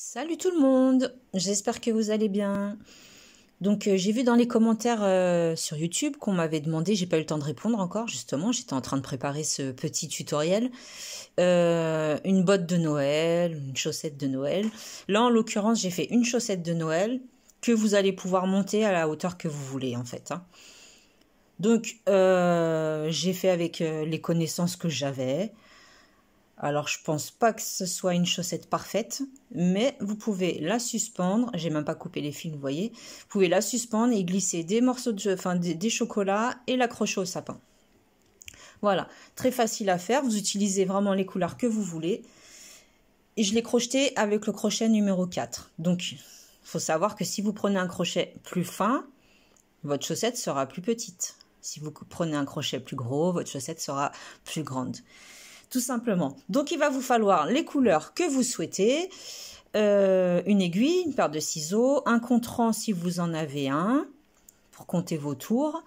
Salut tout le monde, j'espère que vous allez bien. Donc j'ai vu dans les commentaires sur YouTube qu'on m'avait demandé, j'ai pas eu le temps de répondre encore justement, j'étais en train de préparer ce petit tutoriel, une botte de Noël, une chaussette de Noël. Là en l'occurrence j'ai fait une chaussette de Noël que vous allez pouvoir monter à la hauteur que vous voulez en fait. Donc j'ai fait avec les connaissances que j'avais. Alors, je pense pas que ce soit une chaussette parfaite, mais vous pouvez la suspendre. J'ai même pas coupé les fils, vous voyez. Vous pouvez la suspendre et glisser des morceaux des chocolats et l'accrocher au sapin. Voilà, très facile à faire. Vous utilisez vraiment les couleurs que vous voulez. Et je l'ai crocheté avec le crochet numéro 4. Donc, il faut savoir que si vous prenez un crochet plus fin, votre chaussette sera plus petite. Si vous prenez un crochet plus gros, votre chaussette sera plus grande. Tout simplement. Donc, il va vous falloir les couleurs que vous souhaitez, une aiguille, une paire de ciseaux, un compte-rang si vous en avez un, pour compter vos tours.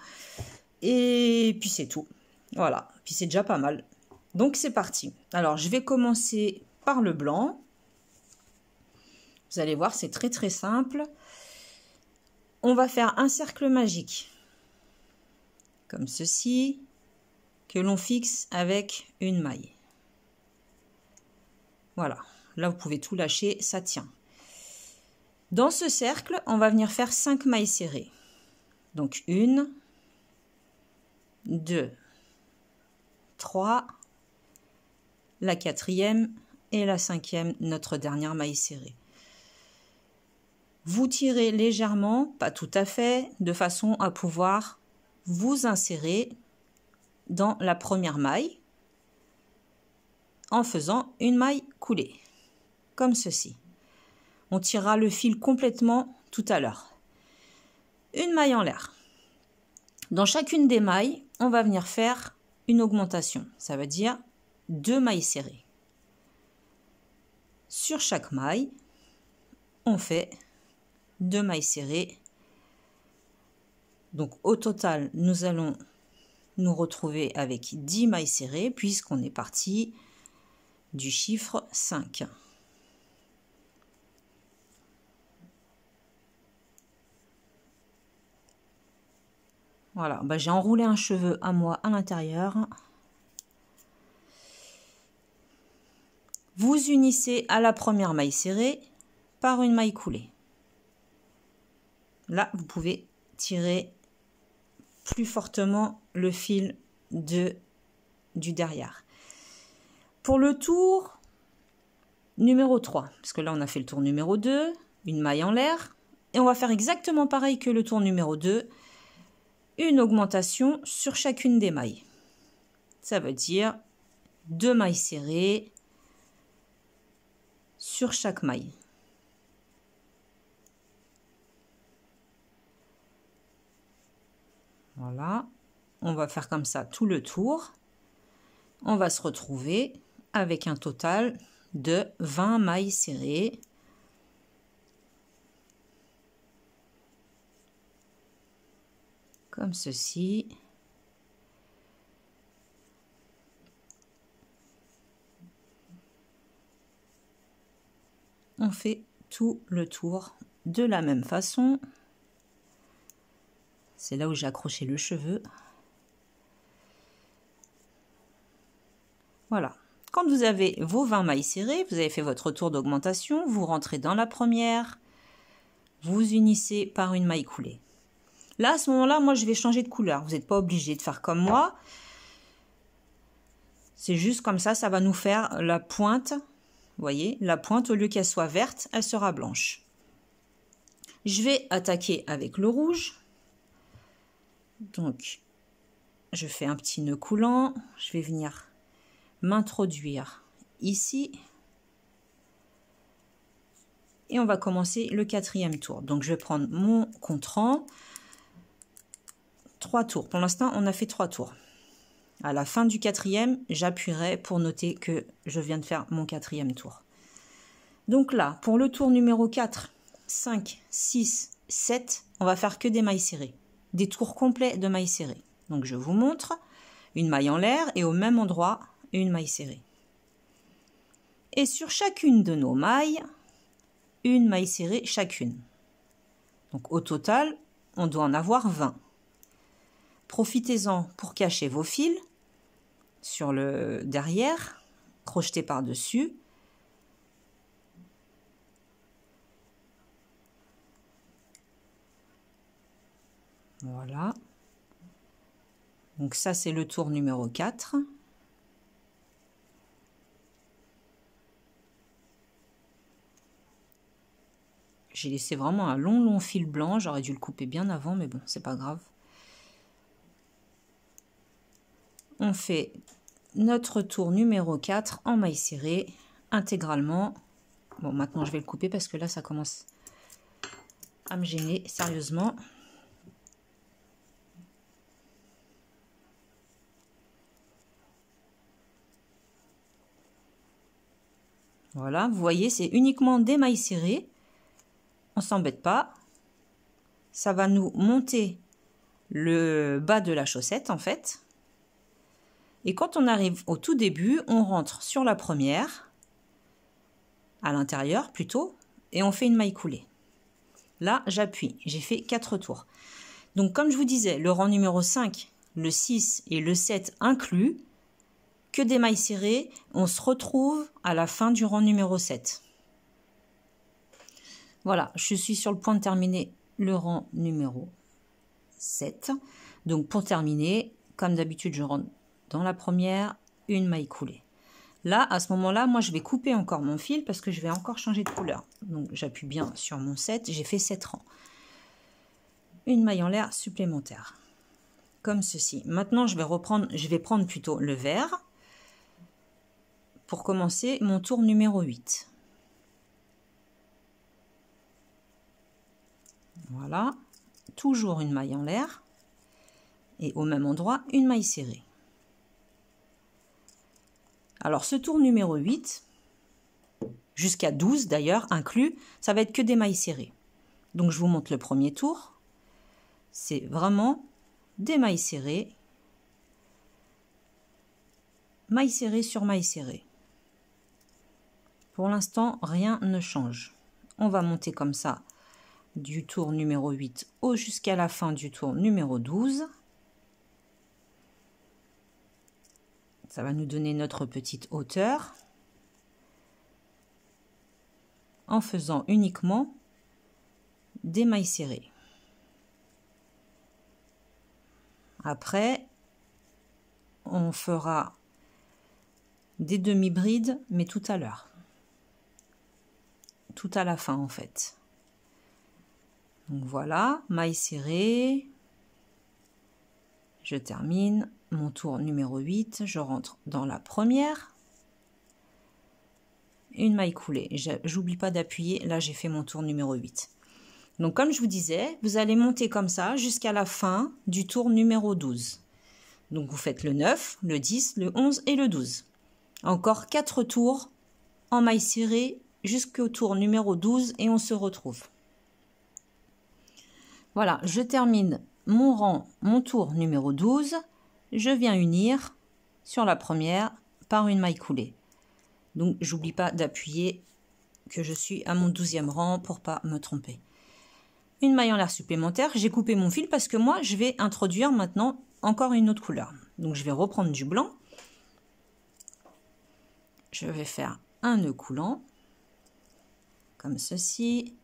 Et puis, c'est tout. Voilà. Puis, c'est déjà pas mal. Donc, c'est parti. Alors, je vais commencer par le blanc. Vous allez voir, c'est très, très simple. On va faire un cercle magique. Comme ceci, que l'on fixe avec une maille. Voilà, là vous pouvez tout lâcher, ça tient. Dans ce cercle, on va venir faire 5 mailles serrées. Donc 1, 2, 3, la 4e et la 5e, notre dernière maille serrée. Vous tirez légèrement, pas tout à fait, de façon à pouvoir vous insérer dans la première maille en faisant une maille coulée, comme ceci. On tirera le fil complètement tout à l'heure. Une maille en l'air. Dans chacune des mailles, on va venir faire une augmentation. Ça veut dire 2 mailles serrées. Sur chaque maille, on fait 2 mailles serrées. Donc au total, nous allons nous retrouver avec 10 mailles serrées puisqu'on est parti du chiffre 5. Voilà, j'ai enroulé un cheveu à moi à l'intérieur. Vous unissez à la première maille serrée par une maille coulée. Là, vous pouvez tirer plus fortement le fil du derrière. Pour le tour numéro 3, parce que là on a fait le tour numéro 2, une maille en l'air, et on va faire exactement pareil que le tour numéro 2, une augmentation sur chacune des mailles. Ça veut dire 2 mailles serrées sur chaque maille. Voilà, on va faire comme ça tout le tour. On va se retrouver avec un total de 20 mailles serrées. Comme ceci. On fait tout le tour de la même façon. C'est là où j'ai accroché le cheveu. Voilà. Quand vous avez vos 20 mailles serrées, vous avez fait votre tour d'augmentation, vous rentrez dans la première, vous unissez par une maille coulée. Là, à ce moment-là, moi, je vais changer de couleur. Vous n'êtes pas obligé de faire comme moi. C'est juste comme ça, ça va nous faire la pointe. Vous voyez, la pointe, au lieu qu'elle soit verte, elle sera blanche. Je vais attaquer avec le rouge. Donc, je fais un petit nœud coulant. Je vais venir m'introduire ici. Et on va commencer le 4e tour. Donc, je vais prendre mon compte-rang. 3 tours. Pour l'instant, on a fait 3 tours. À la fin du 4e, j'appuierai pour noter que je viens de faire mon 4e tour. Donc là, pour le tour numéro 4, 5, 6, 7, on va faire que des mailles serrées. Des tours complets de mailles serrées. Donc je vous montre une maille en l'air et au même endroit, une maille serrée. Et sur chacune de nos mailles, une maille serrée chacune. Donc au total, on doit en avoir 20. Profitez-en pour cacher vos fils sur le derrière, crocheter par-dessus. Voilà. Donc ça, c'est le tour numéro 4. J'ai laissé vraiment un long fil blanc. J'aurais dû le couper bien avant, mais bon, c'est pas grave. On fait notre tour numéro 4 en maille serrée intégralement. Bon, maintenant, je vais le couper parce que là, ça commence à me gêner sérieusement. Voilà, vous voyez, c'est uniquement des mailles serrées. On s'embête pas. Ça va nous monter le bas de la chaussette en fait. Et quand on arrive au tout début, on rentre sur la première, à l'intérieur plutôt, et on fait une maille coulée. Là, j'appuie. J'ai fait 4 tours. Donc comme je vous disais, le rang numéro 5, le 6 et le 7 inclus, que des mailles serrées, on se retrouve à la fin du rang numéro 7. Voilà, je suis sur le point de terminer le rang numéro 7. Donc pour terminer, comme d'habitude, je rentre dans la première, une maille coulée. Là, à ce moment-là, moi je vais couper encore mon fil parce que je vais encore changer de couleur. Donc j'appuie bien sur mon 7, j'ai fait 7 rangs. Une maille en l'air supplémentaire. Comme ceci. Maintenant, je vais prendre plutôt le vert pour commencer mon tour numéro 8. Voilà, toujours une maille en l'air et au même endroit, une maille serrée. Alors, ce tour numéro 8, jusqu'à 12 d'ailleurs, inclus, ça va être que des mailles serrées. Donc, je vous montre le premier tour. C'est vraiment des mailles serrées sur maille serrée. Pour l'instant, rien ne change. On va monter comme ça du tour numéro 8 jusqu'à la fin du tour numéro 12. Ça va nous donner notre petite hauteur en faisant uniquement des mailles serrées. Après, on fera des demi-brides, mais tout à l'heure. Tout à la fin en fait. Donc voilà, maille serrée. Je termine mon tour numéro 8. Je rentre dans la première. Une maille coulée. J'oublie pas d'appuyer. Là, j'ai fait mon tour numéro 8. Donc, comme je vous disais, vous allez monter comme ça jusqu'à la fin du tour numéro 12. Donc, vous faites le 9, le 10, le 11 et le 12. Encore 4 tours en maille serrée jusqu'au tour numéro 12 et on se retrouve. Voilà, je termine mon tour numéro 12. Je viens unir sur la première par une maille coulée. Donc, j'oublie pas d'appuyer que je suis à mon 12e rang pour pas me tromper. Une maille en l'air supplémentaire. J'ai coupé mon fil parce que moi, je vais introduire maintenant encore une autre couleur. Donc, je vais reprendre du blanc. Je vais faire un nœud coulant comme ceci.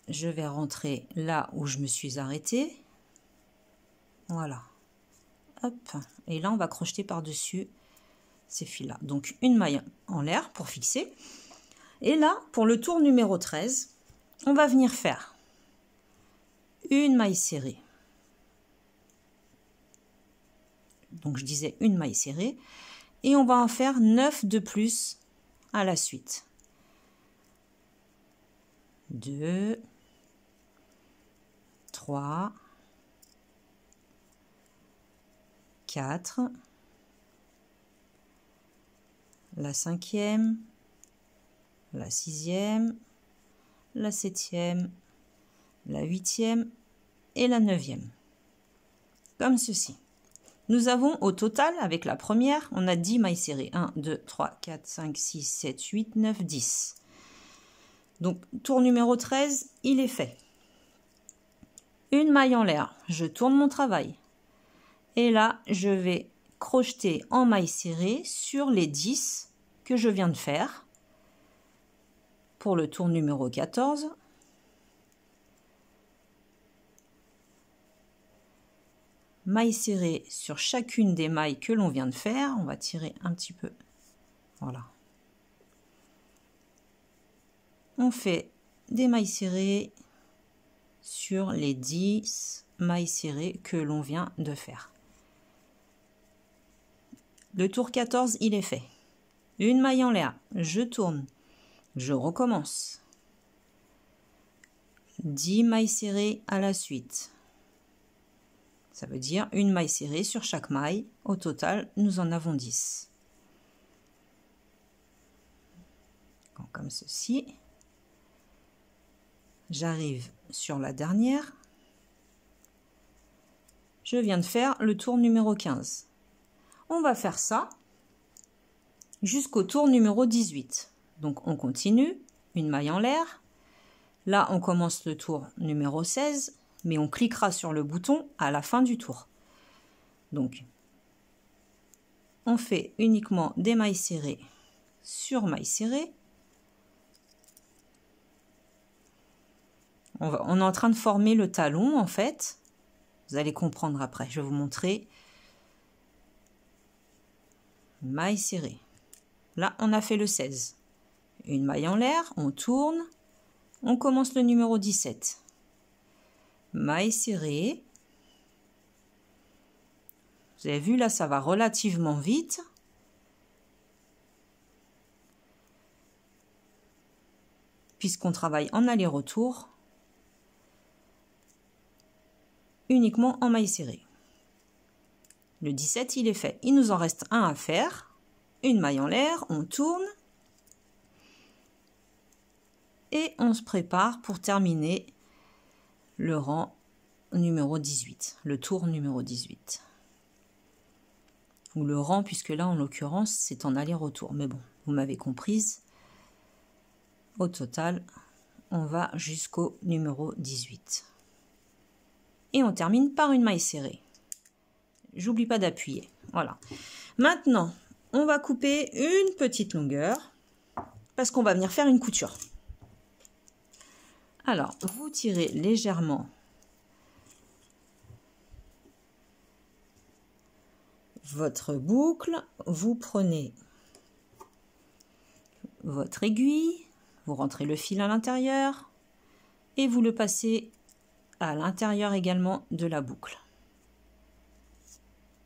Je vais rentrer là où je me suis arrêtée. Voilà. Hop. Et là, on va crocheter par-dessus ces fils-là. Donc, une maille en l'air pour fixer. Et là, pour le tour numéro 13, on va venir faire une maille serrée. Donc, je disais une maille serrée. Et on va en faire 9 de plus à la suite. 2, 3, 4, la 5e, la 6e, la 7e, la 8e et la 9e. Comme ceci. Nous avons au total, avec la première, on a 10 mailles serrées. 1, 2, 3, 4, 5, 6, 7, 8, 9, 10. Donc, tour numéro 13, il est fait. Une maille en l'air, je tourne mon travail. Et là, je vais crocheter en maille serrée sur les 10 que je viens de faire pour le tour numéro 14. Maille serrée sur chacune des mailles que l'on vient de faire. On va tirer un petit peu. Voilà. On fait des mailles serrées sur les 10 mailles serrées que l'on vient de faire. Le tour 14, il est fait. Une maille en l'air, je tourne, je recommence. 10 mailles serrées à la suite. Ça veut dire une maille serrée sur chaque maille. Au total, nous en avons 10. Comme ceci. J'arrive sur la dernière. Je viens de faire le tour numéro 15. On va faire ça jusqu'au tour numéro 18. Donc on continue, une maille en l'air. Là, on commence le tour numéro 16, mais on cliquera sur le bouton à la fin du tour. Donc, on fait uniquement des mailles serrées sur mailles serrées. On est en train de former le talon, en fait. Vous allez comprendre après, je vais vous montrer. Maille serrée. Là, on a fait le 16. Une maille en l'air, on tourne. On commence le numéro 17. Maille serrée. Vous avez vu, là, ça va relativement vite. Puisqu'on travaille en aller-retour. Uniquement en maille serrée. Le 17, il est fait. Il nous en reste un à faire. Une maille en l'air, on tourne. Et on se prépare pour terminer le rang numéro 18, le tour numéro 18. Ou le rang, puisque là, en l'occurrence, c'est en aller-retour. Mais bon, vous m'avez comprise. Au total, on va jusqu'au numéro 18. Et on termine par une maille serrée. J'oublie pas d'appuyer. Voilà. Maintenant, on va couper une petite longueur parce qu'on va venir faire une couture. Alors, vous tirez légèrement votre boucle, vous prenez votre aiguille, vous rentrez le fil à l'intérieur et vous le passez à l'intérieur également de la boucle.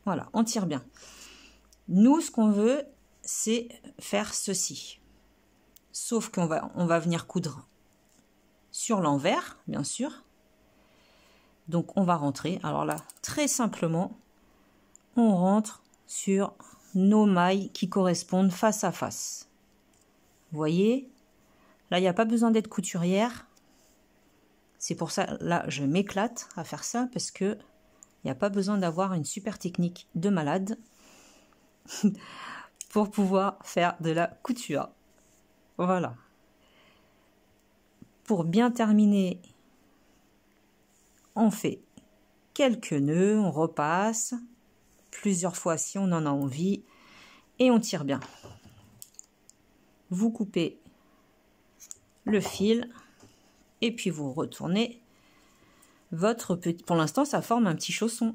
Voilà, on tire bien. Nous, ce qu'on veut, c'est faire ceci. Sauf qu'on va venir coudre sur l'envers, bien sûr. Donc, on va rentrer. Alors là, très simplement, on rentre sur nos mailles qui correspondent face à face. Vous voyez? Là, il n'y a pas besoin d'être couturière. C'est pour ça, là, je m'éclate à faire ça parce que il n'y a pas besoin d'avoir une super technique de malade pour pouvoir faire de la couture. Voilà. Pour bien terminer, on fait quelques nœuds, on repasse plusieurs fois si on en a envie et on tire bien. Vous coupez le fil et puis vous retournez votre petit... Pour l'instant, ça forme un petit chausson.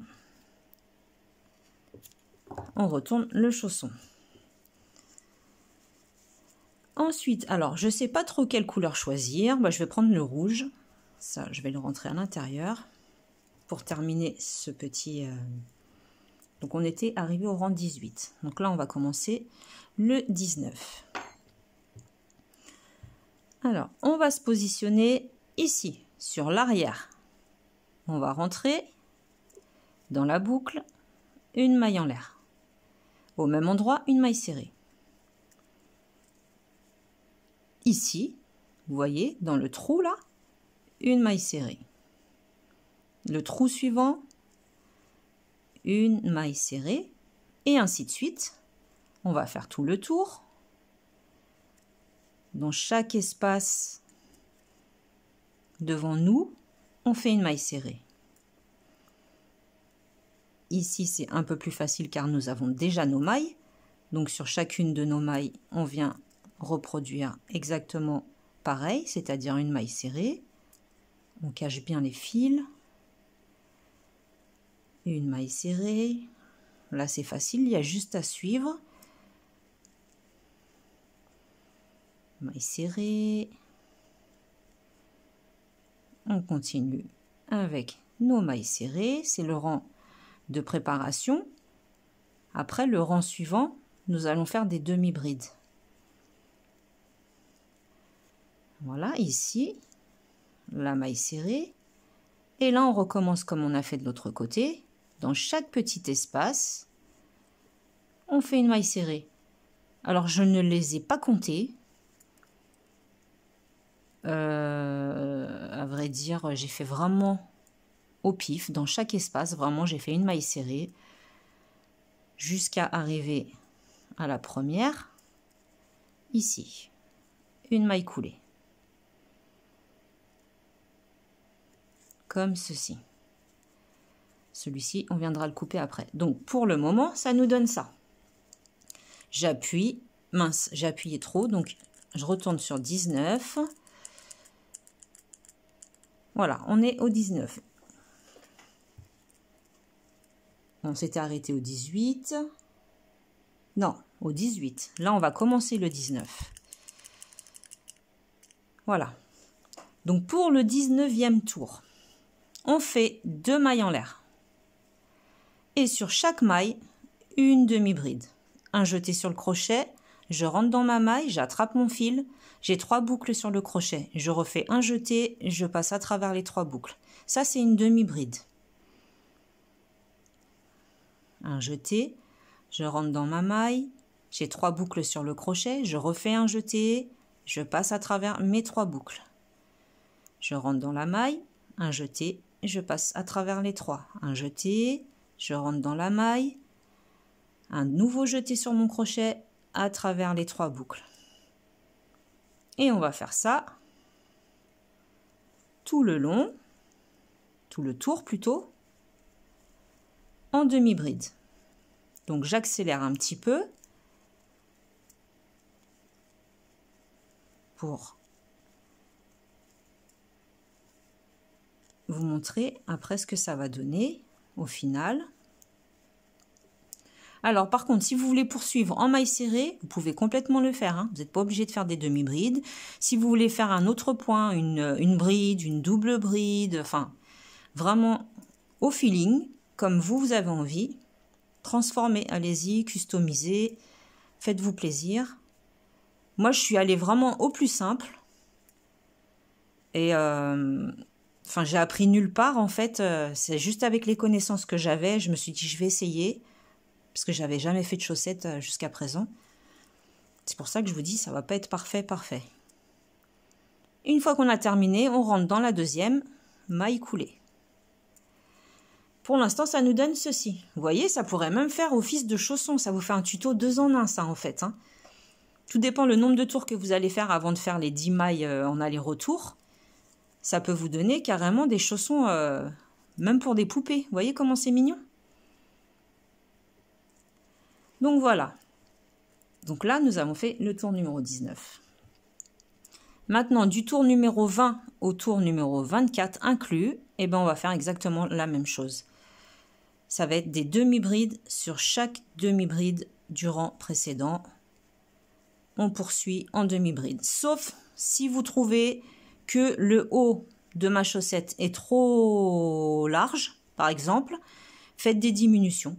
On retourne le chausson. Ensuite, alors, je ne sais pas trop quelle couleur choisir. Je vais prendre le rouge. Ça, je vais le rentrer à l'intérieur pour terminer ce petit... Donc, on était arrivé au rang 18. Donc là, on va commencer le 19. Alors, on va se positionner ici, sur l'arrière. On va rentrer dans la boucle une maille en l'air. Au même endroit, une maille serrée. Ici, vous voyez, dans le trou là, une maille serrée. Le trou suivant, une maille serrée, et ainsi de suite. On va faire tout le tour. Dans chaque espace devant nous, on fait une maille serrée. Ici, c'est un peu plus facile car nous avons déjà nos mailles. Donc, sur chacune de nos mailles, on vient reproduire exactement pareil, c'est-à-dire une maille serrée. On cache bien les fils. Une maille serrée. Là, c'est facile, il y a juste à suivre. Maille serrée. On continue avec nos mailles serrées. C'est le rang de préparation. Après, le rang suivant, nous allons faire des demi-brides. Voilà, ici, la maille serrée. Et là, on recommence comme on a fait de l'autre côté. Dans chaque petit espace, on fait une maille serrée. Alors, je ne les ai pas comptées. À vrai dire, j'ai fait vraiment au pif. Dans chaque espace, vraiment, j'ai fait une maille serrée jusqu'à arriver à la première. Ici, une maille coulée. Comme ceci. Celui-ci, on viendra le couper après. Donc, pour le moment, ça nous donne ça. J'appuie. Mince, j'ai appuyé trop. Donc, je retourne sur 19. Voilà, on est au 19. On s'était arrêté au 18. Non, au 18. Là, on va commencer le 19. Voilà. Donc, pour le 19e tour, on fait 2 mailles en l'air. Et sur chaque maille, une demi-bride. Un jeté sur le crochet, je rentre dans ma maille, j'attrape mon fil, j'ai 3 boucles sur le crochet. Je refais un jeté, je passe à travers les 3 boucles. Ça, c'est une demi-bride. Un jeté, je rentre dans ma maille, j'ai 3 boucles sur le crochet, je refais un jeté, je passe à travers mes 3 boucles. Je rentre dans la maille, un jeté, je passe à travers les 3. Un jeté, je rentre dans la maille, un nouveau jeté sur mon crochet à travers les 3 boucles. Et on va faire ça tout le long, tout le tour plutôt, en demi-bride. Donc j'accélère un petit peu pour vous montrer après ce que ça va donner au final. Alors par contre, si vous voulez poursuivre en maille serrée, vous pouvez complètement le faire, hein. Vous n'êtes pas obligé de faire des demi-brides. Si vous voulez faire un autre point, une bride, une double bride, enfin vraiment au feeling, comme vous avez envie, transformez, allez-y, customisez, faites-vous plaisir. Moi, je suis allée vraiment au plus simple. Et enfin, j'ai appris nulle part en fait. C'est juste avec les connaissances que j'avais, je me suis dit je vais essayer. Parce que j'avais jamais fait de chaussettes jusqu'à présent. C'est pour ça que je vous dis, ça va pas être parfait. Une fois qu'on a terminé, on rentre dans la deuxième maille coulée. Pour l'instant, ça nous donne ceci. Vous voyez, ça pourrait même faire office de chausson. Ça vous fait un tuto 2 en 1, ça, en fait. Hein. Tout dépend le nombre de tours que vous allez faire avant de faire les 10 mailles en aller-retour. Ça peut vous donner carrément des chaussons, même pour des poupées. Vous voyez comment c'est mignon ? Donc voilà. Donc là, nous avons fait le tour numéro 19. Maintenant, du tour numéro 20 au tour numéro 24 inclus, eh ben, on va faire exactement la même chose. Ça va être des demi-brides sur chaque demi-bride du rang précédent. On poursuit en demi-bride. Sauf si vous trouvez que le haut de ma chaussette est trop large, par exemple, faites des diminutions.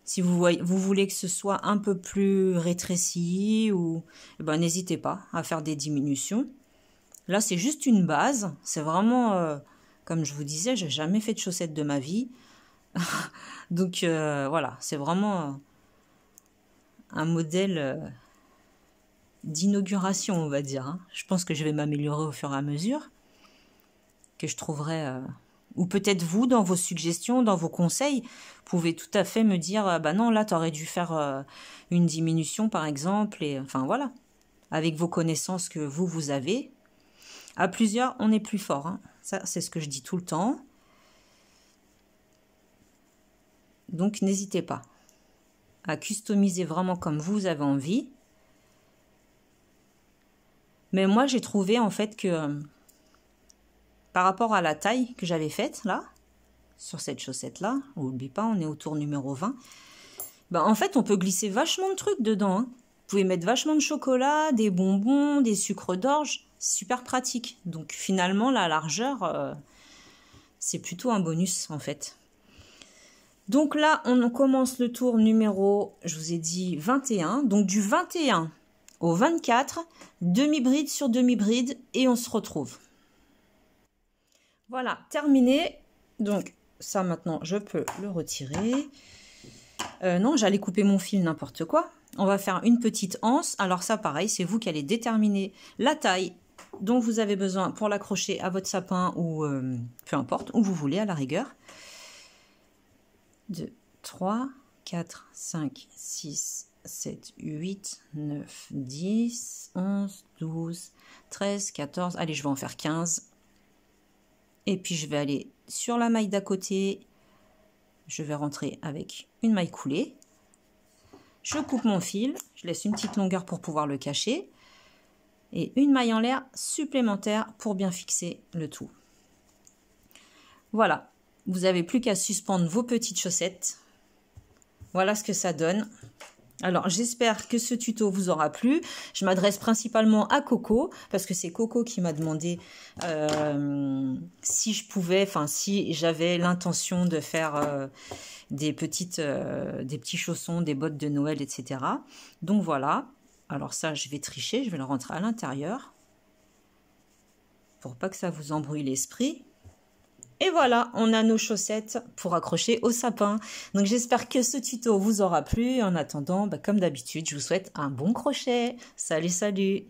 Si vous voulez que ce soit un peu plus rétréci, ou eh ben, n'hésitez pas à faire des diminutions. Là, c'est juste une base. C'est vraiment, comme je vous disais, j'ai jamais fait de chaussettes de ma vie. Donc voilà, c'est vraiment un modèle d'inauguration, on va dire. Hein. Je pense que je vais m'améliorer au fur et à mesure, que je trouverai... Ou peut-être vous, dans vos suggestions, dans vos conseils, pouvez tout à fait me dire bah non, là, tu aurais dû faire une diminution, par exemple. Et, enfin, voilà. Avec vos connaissances que vous avez. À plusieurs, on est plus fort, hein. Ça, c'est ce que je dis tout le temps. Donc, n'hésitez pas à customiser vraiment comme vous avez envie. Mais moi, j'ai trouvé en fait que par rapport à la taille que j'avais faite là, sur cette chaussette-là, n'oublie pas, on est au tour numéro 20, ben, en fait, on peut glisser vachement de trucs dedans, hein. Vous pouvez mettre vachement de chocolat, des bonbons, des sucres d'orge, super pratique. Donc finalement, la largeur, c'est plutôt un bonus en fait. Donc là, on commence le tour numéro, je vous ai dit 21. Donc du 21 au 24, demi-bride sur demi-bride et on se retrouve. Voilà, terminé. Donc ça maintenant, je peux le retirer. Non, j'allais couper mon fil, n'importe quoi. On va faire une petite anse. Alors ça, pareil, c'est vous qui allez déterminer la taille dont vous avez besoin pour l'accrocher à votre sapin ou peu importe, où vous voulez à la rigueur. 2, 3, 4, 5, 6, 7, 8, 9, 10, 11, 12, 13, 14. Allez, je vais en faire 15. Et puis, je vais aller sur la maille d'à côté. Je vais rentrer avec une maille coulée. Je coupe mon fil. Je laisse une petite longueur pour pouvoir le cacher. Et une maille en l'air supplémentaire pour bien fixer le tout. Voilà. Vous n'avez plus qu'à suspendre vos petites chaussettes. Voilà ce que ça donne. Alors, j'espère que ce tuto vous aura plu. Je m'adresse principalement à Coco, parce que c'est Coco qui m'a demandé si je pouvais, enfin, si j'avais l'intention de faire des petits chaussons, des bottes de Noël, etc. Donc, voilà. Alors ça, je vais tricher, je vais le rentrer à l'intérieur, pour pas que ça vous embrouille l'esprit. Et voilà, on a nos chaussettes pour accrocher au sapin. Donc j'espère que ce tuto vous aura plu. En attendant, comme d'habitude, je vous souhaite un bon crochet. Salut, salut!